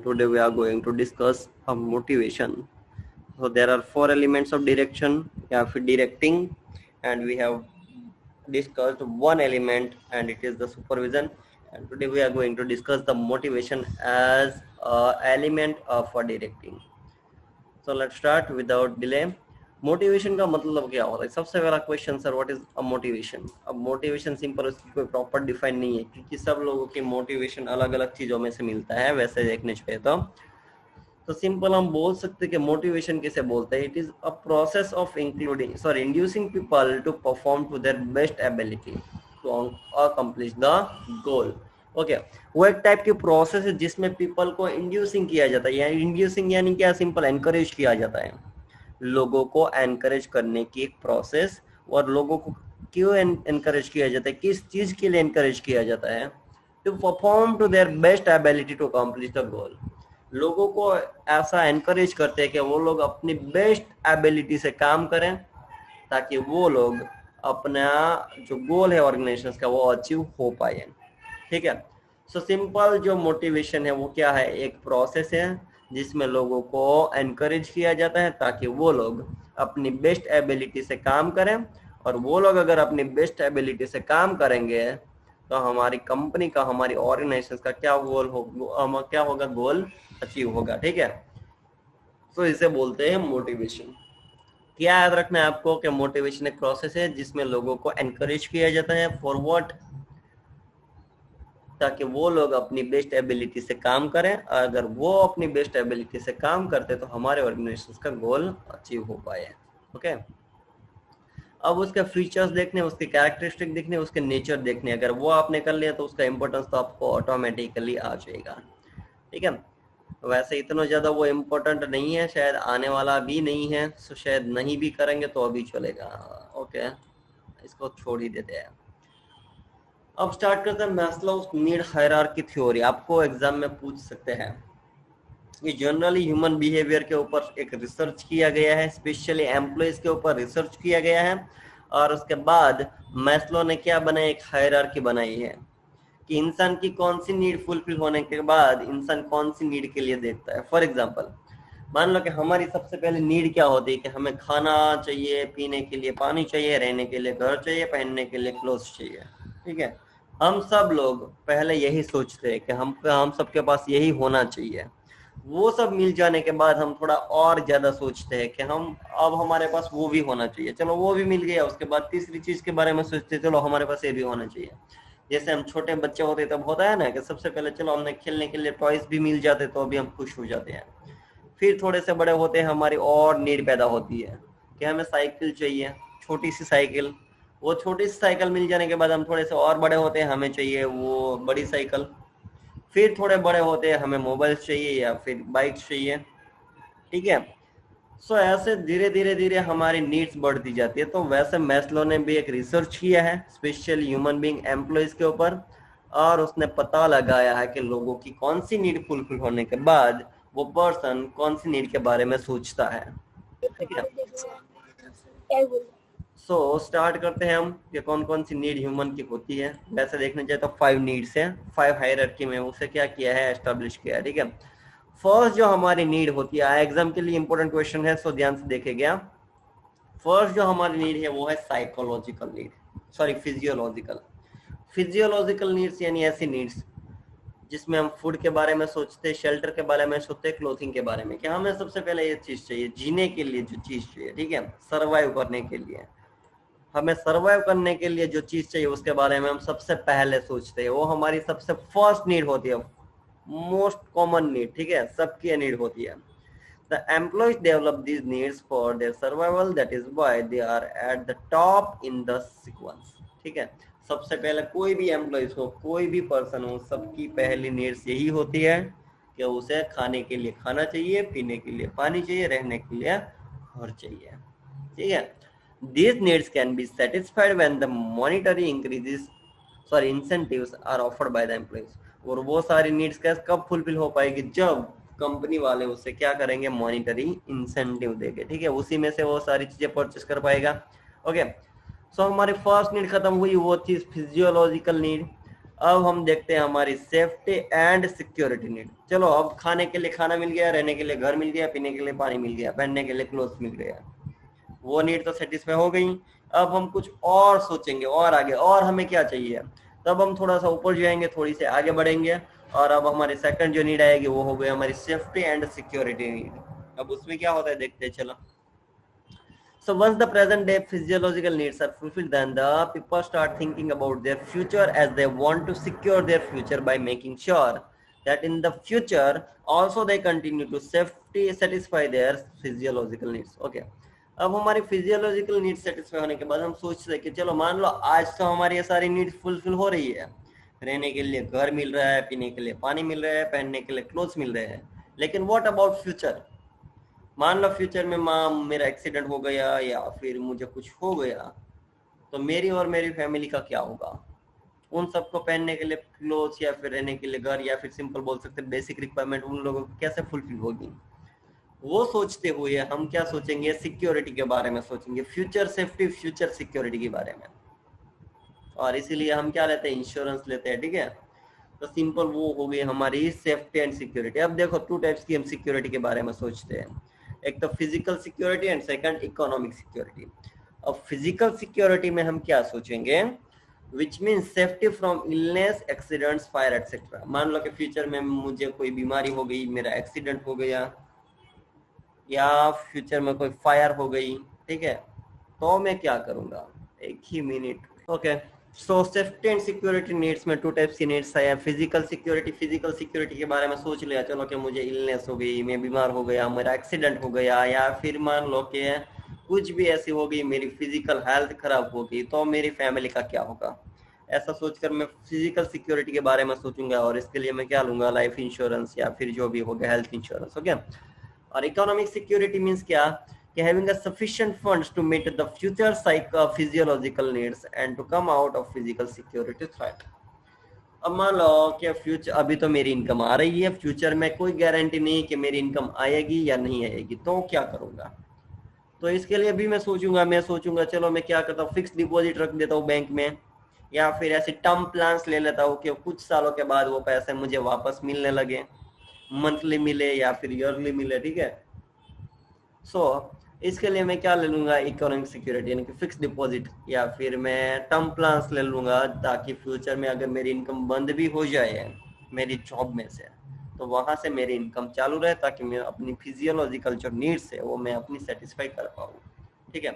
today we are going to discuss a motivation. So there are four elements of direction, directing, and we have discussed one element, and it is the supervision. And today we are going to discuss the motivation as a element of directing. So let's start without delay. Motivation का मतलब क्या होता है? सबसे पहला question, sir what is a motivation? अब motivation simple, उसकी कोई प्रॉपर डिफाइन नहीं है, क्योंकि सब लोगों की मोटिवेशन अलग अलग चीजों में से मिलता है। वैसे देखने चाहिए तो सिंपल हम बोल सकते हैं कि मोटिवेशन किसे बोलते हैं? It is a process of inducing people to perform to their best ability to accomplish the goal. Okay, वो एक टाइप की प्रोसेस है जिसमें पीपल को इंड्यूसिंग किया जाता है। इंड्यूसिंग यानी क्या? सिंपल एनकरेज किया जाता है, लोगों को एनकरेज करने की एक प्रोसेस। और लोगों को क्यों एनकरेज किया जाता है? किस चीज के लिए एनकरेज किया जाता है? To perform to their best ability to accomplish the goal. लोगों को ऐसा एनकरेज करते हैं कि वो लोग अपनी बेस्ट एबिलिटी से काम करें, ताकि वो लोग अपना जो गोल है ऑर्गेनाइजेशन का वो अचीव हो पाए। ठीक है, सो सिंपल जो मोटिवेशन है वो क्या है? एक प्रोसेस है जिसमें लोगों को एनकरेज किया जाता है ताकि वो लोग अपनी बेस्ट एबिलिटी से काम करें। और वो लोग अगर अपनी बेस्ट एबिलिटी से काम करेंगे तो हमारी कंपनी का, हमारी ऑर्गेनाइजेशन का क्या गोल होगा? गोल अचीव होगा। ठीक है, तो इसे बोलते हैं मोटिवेशन। क्या याद रखना है आपको कि मोटिवेशन एक प्रोसेस है जिसमें लोगों को एनकरेज किया जाता है फॉर व्हाट? ताकि वो लोग अपनी बेस्ट एबिलिटी से काम करें। अगर वो अपनी बेस्ट एबिलिटी से काम करते तो हमारे ऑर्गेनाइजेशन का गोल अचीव हो पाए। ओके, अब उसके फीचर्स देखने, उसके कैरेक्टरिस्टिक देखने, उसके नेचर देखने, अगर वो आपने कर लिया तो उसका इंपॉर्टेंस तो आपको ऑटोमेटिकली आ जाएगा। ठीक है, वैसे इतना ज्यादा वो इम्पोर्टेंट नहीं है, शायद आने वाला भी नहीं है, तो शायद नहीं भी करेंगे तो अभी चलेगा। ओके, इसको छोड़ ही देते हैं। अब स्टार्ट करते हैं मैस्लोव्स नीड हायरार्की थ्योरी। आपको एग्जाम में पूछ सकते हैं। ये जनरली ह्यूमन बिहेवियर के ऊपर एक रिसर्च किया गया है, स्पेशली एम्प्लॉइज के ऊपर रिसर्च किया गया है। और उसके बाद मैस्लो ने क्या बनाया? एक हायरार्की बनाई है कि इंसान की कौन सी नीड फुलफिल होने के बाद इंसान कौन सी नीड के लिए देखता है। फॉर एग्जाम्पल, मान लो कि हमारी सबसे पहले नीड क्या होती है कि हमें खाना चाहिए, पीने के लिए पानी चाहिए, रहने के लिए घर चाहिए, पहनने के लिए क्लोथ्स चाहिए। ठीक है, हम सब लोग पहले यही सोचते हैं कि हम सबके पास यही होना चाहिए। वो सब मिल जाने के बाद हम थोड़ा और ज्यादा सोचते हैं कि अब हमारे पास वो भी होना चाहिए। चलो वो भी मिल गया, उसके बाद तीसरी चीज के बारे में सोचते, चलो हमारे पास ये भी होना चाहिए। जैसे हम छोटे बच्चे होते तब होता है ना कि सबसे पहले चलो हमने खेलने के लिए टॉयज भी मिल जाते तो अभी हम खुश हो जाते हैं। फिर थोड़े से बड़े होते हैं, हमारी और नीड पैदा होती है कि हमें साइकिल चाहिए, छोटी सी साइकिल। वो छोटी सी साइकिल मिल जाने के बाद हम थोड़े से और बड़े होते हैं, हमें चाहिए वो बड़ी साइकिल। फिर थोड़े बड़े होते हैं, हमें मोबाइल चाहिए या फिर बाइक चाहिए। ठीक है, सो ऐसे धीरे धीरे धीरे हमारी नीड्स बढ़ती जाती है। तो वैसे मैस्लो ने भी एक रिसर्च किया है स्पेशल ह्यूमन बीइंग एम्प्लॉइज के ऊपर, और उसने पता लगाया है कि लोगों की कौन सी नीड फुलफिल होने के बाद वो पर्सन कौन सी नीड के बारे में सोचता है। ठीक है, सो स्टार्ट करते हैं हम कि कौन कौन सी नीड ह्यूमन की होती है। वैसे देखने चाहिए तो 5 नीड्स है, 5 हायरार्की में उसे क्या किया है? एस्टेब्लिश किया है। ठीक है, फर्स्ट जो हमारी नीड होती है, एग्जाम के लिए इंपॉर्टेंट क्वेश्चन है, सो ध्यान से देखेगा। फर्स्ट जो हमारी नीड है वो है psychological need, sorry physiological. Physiological needs यानी ऐसी नीड्स जिसमें हम फूड के बारे में सोचते, शेल्टर के बारे में सोचते, क्लोथिंग के बारे में, कि हमें सबसे पहले ये चीज चाहिए जीने के लिए, जो चीज चाहिए। ठीक है, सर्वाइव करने के लिए, हमें सर्वाइव करने के लिए जो चीज चाहिए उसके बारे में हम सबसे पहले सोचते हैं। वो हमारी सबसे फर्स्ट नीड होती है, मोस्ट कॉमन नीड। ठीक है, सबकी नीड होती है। The employees develop these needs for their survival. That is why they are at the top in the sequence. ठीक है, सबसे पहले कोई भी एम्प्लॉइज हो, कोई भी पर्सन हो, सबकी पहली नीड्स यही होती है कि उसे खाने के लिए खाना चाहिए, पीने के लिए पानी चाहिए, रहने के लिए घर चाहिए। ठीक है, these needs can be satisfied when the monetary incentives are offered by the employees. और वो सारी नीड्स कब फुलफिल हो पाएगी? जब कंपनी वाले उससे क्या करेंगे? मॉनिटरी इंसेंटिव देंगे। ठीक है, उसी में से वो सारी चीजें परचेस कर पाएगा। ओके, सो हमारी फर्स्ट नीड खत्म हुई, वो चीज फिजियोलॉजिकल नीड। अब हम देखते हैं हमारी सेफ्टी एंड सिक्योरिटी नीड। चलो अब खाने के लिए खाना मिल गया, रहने के लिए घर मिल गया, पीने के लिए पानी मिल गया, पहनने के लिए क्लोथ मिल गया, वो नीड तो सेटिस्फाई हो गई। अब हम कुछ और सोचेंगे और आगे, और हमें क्या चाहिए, तब हम थोड़ा सा ऊपर जाएंगे, थोड़ी से आगे बढ़ेंगे, और अब हमारी सेकंड जो नीड आएगी वो हो गई हमारी सेफ्टी एंड सिक्योरिटी नीड। अब उसमें क्या होता है देखते हैं, चलो। So once the present day physiological needs are fulfilled, then the people start thinking about their future, as they want to secure their future by making sure that in the future also they continue to satisfy their physiological needs. Okay. अब हमारी physiological need satisfy होने के बाद हम सोचते हैं कि चलो मान लो आज तो हमारी ये सारी नीड फुलफिल हो रही है, रहने के लिए घर मिल रहा है, पीने के लिए पानी मिल रहा है, पहनने के लिए क्लोथ्स मिल रहे हैं, लेकिन व्हाट अबाउट फ्यूचर? मान लो फ्यूचर में मेरा एक्सीडेंट हो गया या फिर मुझे कुछ हो गया, तो मेरी और मेरी फैमिली का क्या होगा? उन सबको पहनने के लिए क्लोथ्स या फिर रहने के लिए घर, या फिर सिंपल बोल सकते हैं बेसिक रिक्वायरमेंट, उन लोगों को कैसे फुलफिल होगी? वो सोचते हुए हम क्या सोचेंगे, सिक्योरिटी के बारे में सोचेंगे, फ्यूचर सेफ्टी, फ्यूचर सिक्योरिटी के बारे में। और इसीलिए हम क्या लेते हैं, इंश्योरेंस लेते हैं, ठीक है। तो सिंपल वो हो गई हमारी सेफ्टी एंड सिक्योरिटी। अब देखो टू टाइप्स की हम सिक्योरिटी के बारे में सोचते हैं, एक तो physical security and second economic security. अब फिजिकल सिक्योरिटी में हम क्या सोचेंगे, which means safety from illness, accidents, fire etcetera. मान लो कि फ्यूचर में मुझे कोई बीमारी हो गई, मेरा एक्सीडेंट हो गया, या फ्यूचर में कोई फायर हो गई, ठीक है, तो मैं क्या करूंगा, एक ही minute. Okay, so safety and security needs में टू टाइप्स की नीड्स है। फिजिकल सिक्योरिटी के बारे में सोच लिया, चलो कि मुझे इलनेस हो गई, मैं बीमार हो गया, मेरा एक्सीडेंट हो गया, या फिर मान लो कि कुछ भी ऐसी हो गई, मेरी फिजिकल हेल्थ खराब हो गई, तो मेरी फैमिली का क्या होगा? ऐसा सोचकर मैं फिजिकल सिक्योरिटी के बारे में सोचूंगा, और इसके लिए मैं क्या लूंगा, लाइफ इंश्योरेंस या फिर जो भी होगा हेल्थ इंश्योरेंस। ओके। और इकोनॉमिक सिक्योरिटी मीन्स क्या, कि having a sufficient funds to meet the future physiological needs and to come out of physical security threat। अब मान लो कि फ्यूचर, अभी तो मेरी इनकम आ रही है, फ्यूचर में कोई गारंटी नहीं कि मेरी इनकम आएगी या नहीं आएगी, तो क्या करूंगा? तो इसके लिए भी मैं सोचूंगा चलो मैं क्या करता हूँ, फिक्स डिपॉजिट रख देता हूँ बैंक में, या फिर ऐसे टर्म प्लान्स ले लेता हूँ कि कुछ सालों के बाद वो पैसे मुझे वापस मिलने लगे, मंथली मिले या फिर ईयरली मिले, ठीक है। सो इसके लिए मैं क्या ले लूंगा, इकोनॉमिक सिक्योरिटी, यानी कि फिक्स डिपॉजिट, या फिर मैं टर्म प्लान्स ले लूंगा, ताकि फ्यूचर में अगर मेरी इनकम बंद भी हो जाए मेरी जॉब में से, तो वहां से मेरी इनकम चालू रहे, ताकि मैं अपनी फिजियोलॉजिकल जो नीड्स है वो मैं अपनी सेटिस्फाई कर पाऊँ, ठीक है।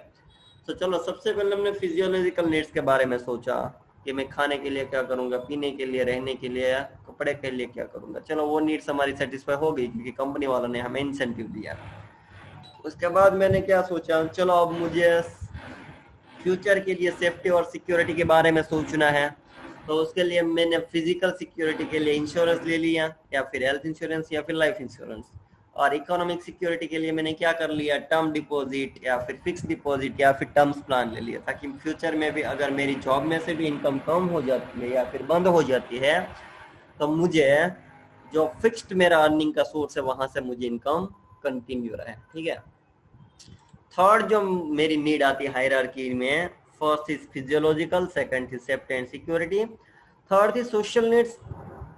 तो चलो सबसे पहले हमने फिजियोलॉजिकल नीड्स के बारे में सोचा कि मैं खाने के लिए क्या करूंगा, पीने के लिए, रहने के लिए, कपड़े के लिए क्या करूंगा। चलो वो नीड्स हमारी सेटिस्फाई हो गई, क्योंकि कंपनी वालों ने हमें इंसेंटिव दिया। उसके बाद मैंने क्या सोचा, चलो अब मुझे फ्यूचर के लिए सेफ्टी और सिक्योरिटी के बारे में सोचना है, तो उसके लिए मैंने फिजिकल सिक्योरिटी के लिए इंश्योरेंस ले लिया, या फिर हेल्थ इंश्योरेंस या फिर लाइफ इंश्योरेंस। और इकोनॉमिक सिक्योरिटी के लिए मैंने क्या कर लिया, टर्म डिपॉजिट या फिर फिक्स डिपॉजिट या फिर टर्म्स प्लान ले लिया, ताकि फ्यूचर में भी अगर मेरी जॉब में से भी इनकम कम हो जाती है या फिर बंद हो जाती है, तो मुझे जो फिक्स्ड मेरा अर्निंग का सोर्स है वहां से मुझे इनकम कंटिन्यू रहे, ठीक है। थर्ड जो मेरी नीड आती है हायरार्की में, first is physiological, second is safety and security, third is social needs,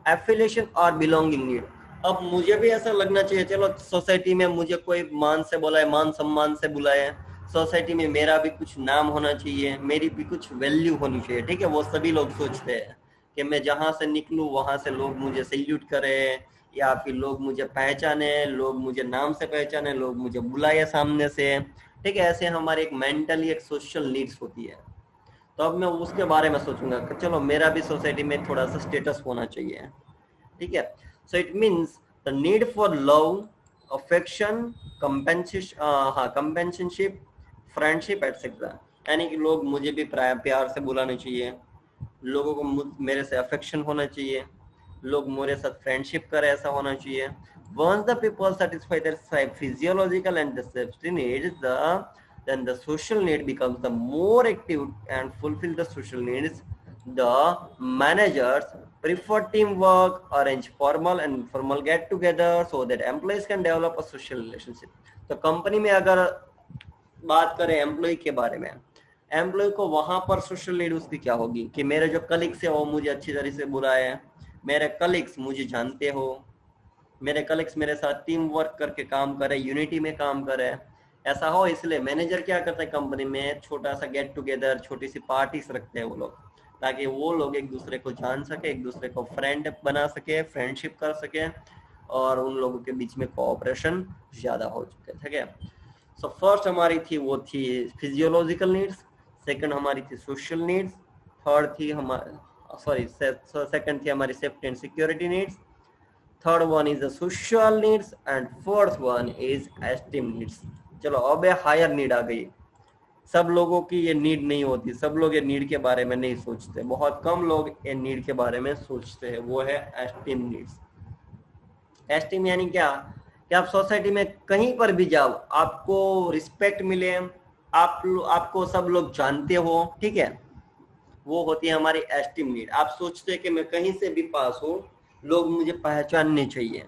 affiliation और बिलोंगिंग नीड। अब मुझे भी ऐसा लगना चाहिए, चलो सोसाइटी में मुझे कोई मान से बुलाए, मान सम्मान से बुलाए, सोसाइटी में मेरा भी कुछ नाम होना चाहिए, मेरी भी कुछ वैल्यू होनी चाहिए, ठीक है। वो सभी लोग सोचते हैं कि मैं जहां से निकलूं वहां से लोग मुझे सैल्यूट करें, या फिर लोग मुझे पहचाने, लोग मुझे नाम से पहचाने, लोग मुझे बुलाए सामने से, ठीक है। ऐसे हमारे एक मेंटली एक सोशल नीड्स होती है। तो अब मैं उसके बारे में सोचूंगा कि चलो मेरा भी सोसाइटी में थोड़ा सा स्टेटस होना चाहिए, ठीक है। So it means the need for love, affection, companionship, friendship etcetera, यानी कि लोग मुझे भी प्यार से बुलाने चाहिए, लोगों को मेरे से अफेक्शन होना चाहिए, लोग मेरे साथ फ्रेंडशिप करे, ऐसा होना चाहिए। Once the people satisfy their physiological and the safety needs, then the social need becomes the more active and fulfill the social needs. The managers prefer teamwork, arrange formal and informal get-together so that employees can develop a social relationship. तो company में अगर बात करें employ के बारे में, employ को वहां पर सोशल नीड उसकी क्या होगी कि मेरे जो कलीग्स है वो मुझे अच्छी तरह से बुलाए, मेरे कलीग्स मुझे जानते हो, मेरे कलीग्स मेरे साथ टीम वर्क करके काम करे, यूनिटी में काम करे, ऐसा हो। इसलिए मैनेजर क्या करता है कंपनी में, छोटा सा गेट टुगेदर, छोटी सी पार्टीज रखते हैं वो लोग, ताकि वो लोग एक दूसरे को जान सके, एक दूसरे को फ्रेंड बना सके, फ्रेंडशिप कर सके, और उन लोगों के बीच में कोऑपरेशन ज्यादा हो चुके, ठीक है। सो फर्स्ट हमारी थी वो थी फिजियोलॉजिकल नीड्स, सेकंड हमारी थी सोशल नीड्स, थर्ड थी हमारी सेकंड थी हमारी safety and security needs, third one is the social needs, and fourth one is esteem needs. चलो अब हायर नीड आ गई। सब लोगों की ये नीड नहीं होती, सब लोग ये नीड के बारे में नहीं सोचते, बहुत कम लोग ये नीड के बारे में सोचते हैं, वो है एस्टीम नीड्स। एस्टीम यानी क्या कि आप सोसाइटी में कहीं पर भी जाओ, आपको रिस्पेक्ट मिले, आपको सब लोग जानते हो, ठीक है, वो होती है हमारी एस्टीम नीड। आप सोचते हैं कि मैं कहीं से भी पास हूँ, लोग मुझे पहचानने चाहिए।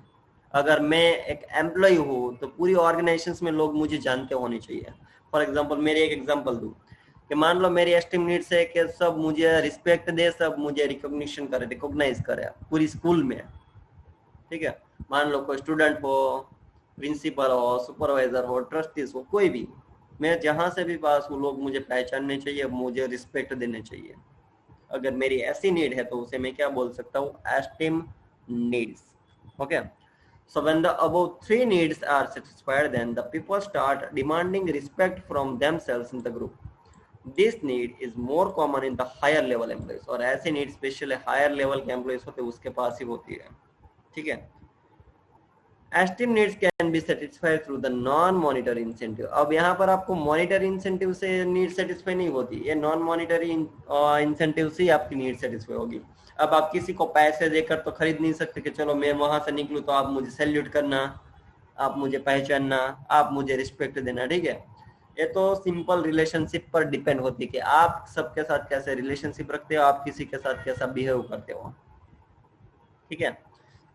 अगर मैं एक एम्प्लॉय हूँ तो पूरी ऑर्गेनाइजेशन में लोग मुझे जानते होने चाहिए। फॉर एग्जांपल मेरे एक एग्जांपल दूं कि मान लो मेरी एस्टीम नीड्स है कि सब मुझे रिस्पेक्ट दे, सब मुझे रिकॉग्निशन करे, रिकॉग्नाइज करे पूरी स्कूल में, ठीक है। मान लो कोई स्टूडेंट हो, प्रिंसिपल हो, सुपरवाइजर हो, ट्रस्टीज हो, कोई भी, मैं जहां से भी पास हूँ लोग मुझे पहचानने चाहिए, मुझे रिस्पेक्ट देने चाहिए। अगर मेरी ऐसी नीड है तो उसे मैं क्या बोल सकता हूँ, esteem needs. Okay, so when the above three needs are satisfied, then the people start demanding respect from themselves in the group. This need is more common in the higher level employees, और ऐसे need specially higher level के employees होते हैं उसके पास ही होती है, ठीक है। Esteem needs can be satisfied through the non monetary incentive. अब यहाँ पर आपको मॉनिटरी इंसेंटिव से नीड सेटिस्फाई नहीं होती, ये नॉन मॉनिटरी इंसेंटिव से आपकी नीड सेटिस्फाई होगी। अब आप किसी को पैसे देकर तो खरीद नहीं सकते कि चलो मैं वहां से निकलूं तो आप मुझे सैल्यूट करना, आप मुझे पहचानना, आप मुझे रिस्पेक्ट देना, ठीक है। ये तो सिंपल रिलेशनशिप पर डिपेंड होती है कि आप सबके साथ कैसे रिलेशनशिप रखते हो, आप किसी के साथ कैसा बिहेव करते हो, ठीक है।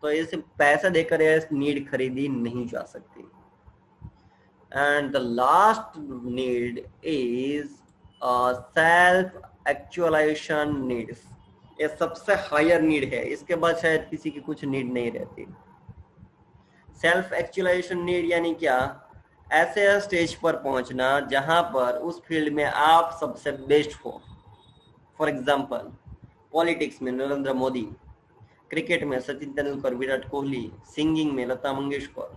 तो ये सिर्फ पैसा देकर ये नीड खरीदी नहीं जा सकती। And the last need is self actualization needs. ये सबसे हायर नीड है, इसके बाद शायद किसी की कुछ नीड नहीं रहती। सेल्फ एक्चुअलाइजेशन नीड यानी क्या, ऐसे स्टेज पर पहुंचना जहां पर उस फील्ड में आप सबसे बेस्ट हो। फॉर एग्जांपल पॉलिटिक्स में नरेंद्र मोदी, क्रिकेट में सचिन तेंदुलकर, विराट कोहली, सिंगिंग में लता मंगेशकर,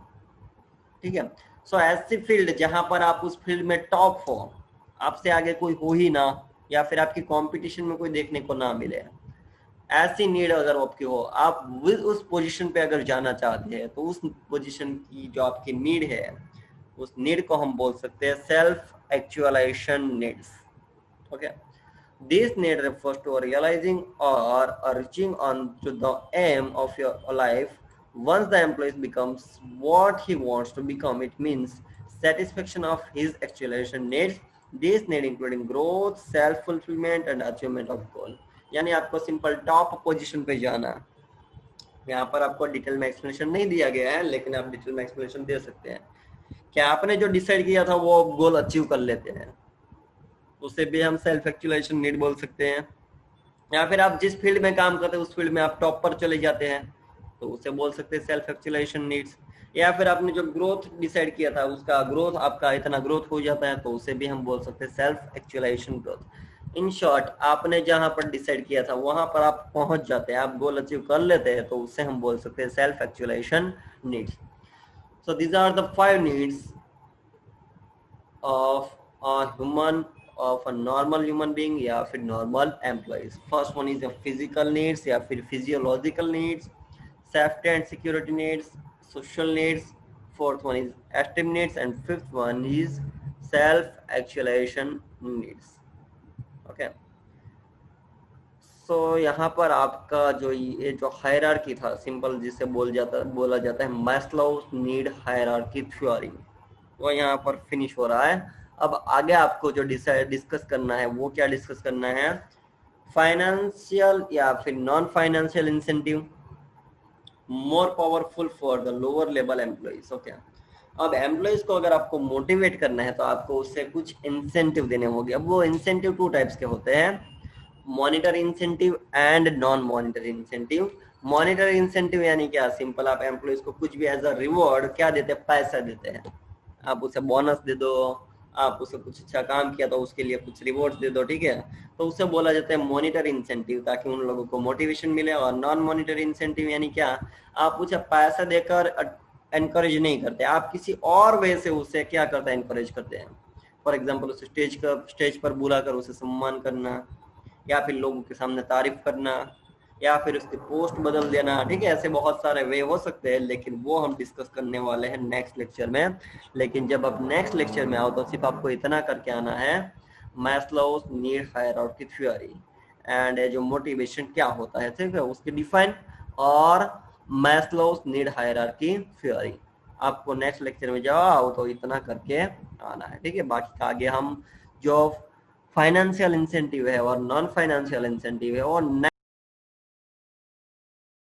ठीक है। सो ऐसी फील्ड जहां पर आप उस फील्ड में टॉप हो, आपसे आगे कोई हो ही ना, या फिर आपकी कंपटीशन में कोई देखने को ना मिले, ऐसी नीड अगर आपकी हो, आप उस पोजीशन पे अगर जाना चाहते हैं तो उस पोजीशन की जो आपकी नीड है, उस नीड को हम बोल सकते हैं self actualization needs. Okay, this need refers to realizing or reaching on to the aim of your life. Once the employee becomes what he wants to become, it means satisfaction of his actualization needs. This need including growth, self fulfillment and achievement of goal. यानी आपको simple top position पे जाना। यहाँ पर आपको detail में explanation नहीं दिया गया है, लेकिन आप डिटेल में एक्सप्लेनेशन दे सकते हैं कि आपने जो डिसाइड किया था वो गोल अचीव कर लेते हैं, उसे भी हम सेल्फ एक्चुअलाइजेशन नीड बोल सकते हैं। या फिर आप जिस फील्ड में काम करते हैं उस फील्ड में आप टॉप पर चले जाते हैं तो उसे बोल सकते हैं सेल्फ एक्चुअलाइजेशन नीड्स। या फिर आपने जो ग्रोथ डिसाइड किया था उसका ग्रोथ, आपका इतना ग्रोथ हो जाता है तो उसे भी हम बोल सकते हैं self actualization growth. In short, आपने जहां पर डिसाइड किया था वहां पर आप पहुंच जाते हैं, आप गोल अचीव कर लेते हैं तो उससे हम बोल सकते हैं self actualization needs. So these are the 5 needs of human, of a normal human being या फिर normal employees. First one is a physical needs या फिर physiological needs, safety and security needs, social needs, fourth one is esteem needs and fifth one is self actualization needs. Okay, so यहाँ पर आपका जो ये जो हायरार्की था, simple जिसे बोला जाता है मैस्लोव नीड हायरार्की थ्योरी, वो यहाँ पर फिनिश हो रहा है। अब आगे आपको जो डिस्कस करना है वो क्या डिस्कस करना है, फाइनेंशियल या फिर non financial incentive more powerful for the lower level employees. Okay, अब एम्प्लॉइज को अगर आपको मोटिवेट करना है तो आपको उससे कुछ इंसेंटिव देने होंगे। अब वो इंसेंटिव 2 टाइप्स के होते हैं, monitor incentive and non monitor incentive. Monitor incentive यानी क्या, सिंपल, आप एम्प्लॉइज को कुछ भी एज अ रिवॉर्ड क्या देते हैं, पैसा देते हैं। आप उसे बोनस दे दो, आप उसे कुछ अच्छा काम किया तो उसके लिए कुछ रिवॉर्ड दे दो, ठीक है, तो उसे बोला जाता है मॉनिटर इंसेंटिव, ताकि उन लोगों को मोटिवेशन मिले। और नॉन मॉनिटर इंसेंटिव यानी क्या, आप उसे पैसा देकर एनकरेज नहीं करते, आप किसी और वे से उसे क्या करते हैं, एनकरेज करते हैं। फॉर एग्जाम्पल उसे स्टेज पर बुलाकर उसे सम्मान करना, या फिर लोगों के सामने तारीफ करना, या फिर उसकी पोस्ट बदल देना, ठीक है, ऐसे बहुत सारे वे हो सकते हैं, लेकिन वो हम डिस्कस करने वाले हैं नेक्स्ट लेक्चर में। लेकिन जब आप नेक्स्ट लेक्चर में आओ तो सिर्फ आपको इतना करके आना है, Maslow's need hierarchy theory and जो मोटिवेशन क्या होता है, ठीक है, उसके डिफाइन, और मैस्लोस नीड हायरार्की थ्योरी। आपको नेक्स्ट लेक्चर में जाओ तो इतना करके आना है, ठीक है। बाकी का आगे हम जो फाइनेंशियल इंसेंटिव है और नॉन फाइनेंशियल इंसेंटिव है और